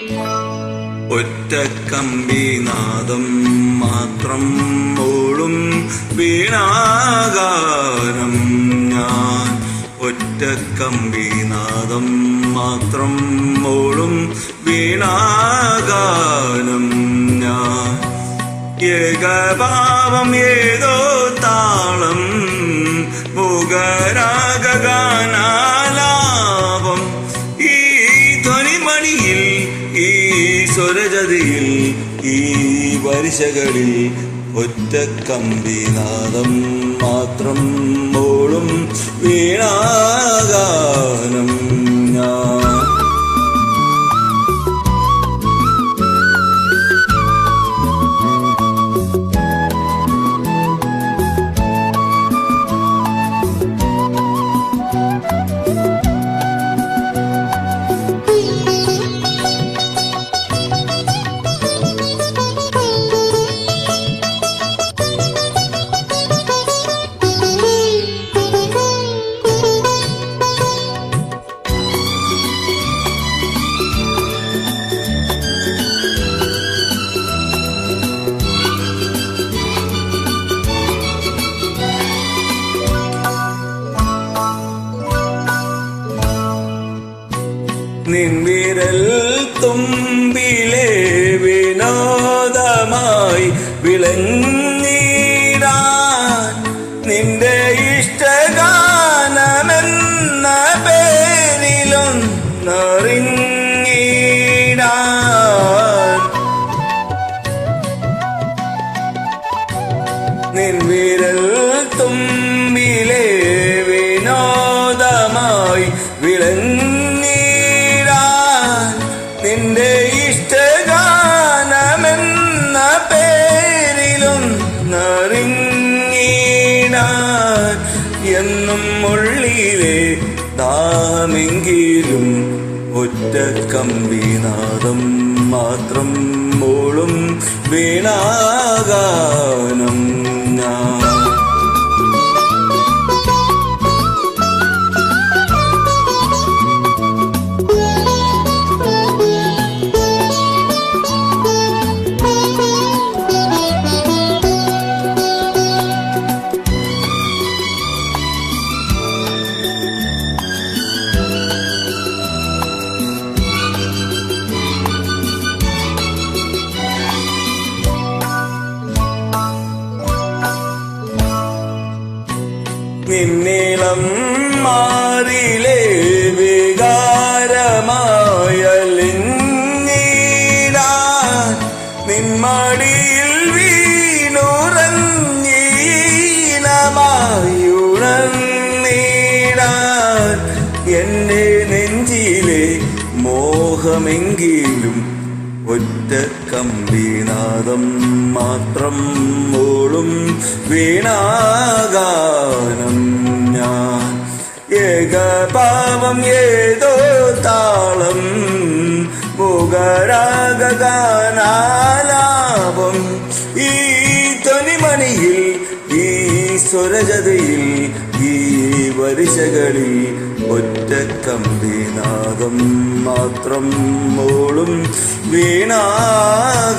ഒറ്റക്കമ്പിനാദം മാത്രം മൂളും വീണാഗാനം ഞാൻ. ഒറ്റക്കമ്പിനാദം മാത്രം മൂളും വീണാഗാനം ഞാൻ. ഏകഭാവം ഏതോ താളം മുഖരാഗാനാലാപം. ഈ ധ്വനിമണിയിൽ ഈ സ്വരജതിയിൽ ഈ വരിശകളിൽ ഒറ്റക്കമ്പിനാദം മാത്രം മൂളും വീണാഗാനം ഞാൻ. നിൻവിരൽ തുമ്പിലെ വിനോദമായി വിളഞ്ഞിടാൻ നിന്റെ ഇഷ്ടഗാനമെന്ന പേരിലൊന്നറിഞ്ഞിടാൻ. നിൻവിരൽ തുമ്പിലെ വിനോദമായി നിന്റെ ഇഷ്ടഗാനമെന്ന പേരിലൊന്നറിഞ്ഞിടാൻ. എന്നും ഉള്ളിലെ ദാമെങ്കിലും ഒറ്റക്കമ്പിനാദം മാത്രം മൂളും വീണാഗാനം ഞാൻ. നിന്നീളം മാറിലെ വികാരമായലിഞ്ഞിടാൻ നിന്മടിയിൽ വീണുറഞ്ഞീനമായുണർന്നിടാൻ. എന്റെ നെഞ്ചിലെ മോഹമെങ്കിലും ഒറ്റക്കമ്പിനാദം മാത്രം മൂളും വീണാഗാനം ഞാൻ. ഏകഭാവം ഏതോ താളം മുഖരാഗാനാലാപം. ഈ ധ്വനിമണിയിൽ ഈ സ്വരജതയിൽ ഈ വരിശകളിൽ ഒറ്റക്കമ്പിനാദം മാത്രം മൂളും വീണാഗാനം.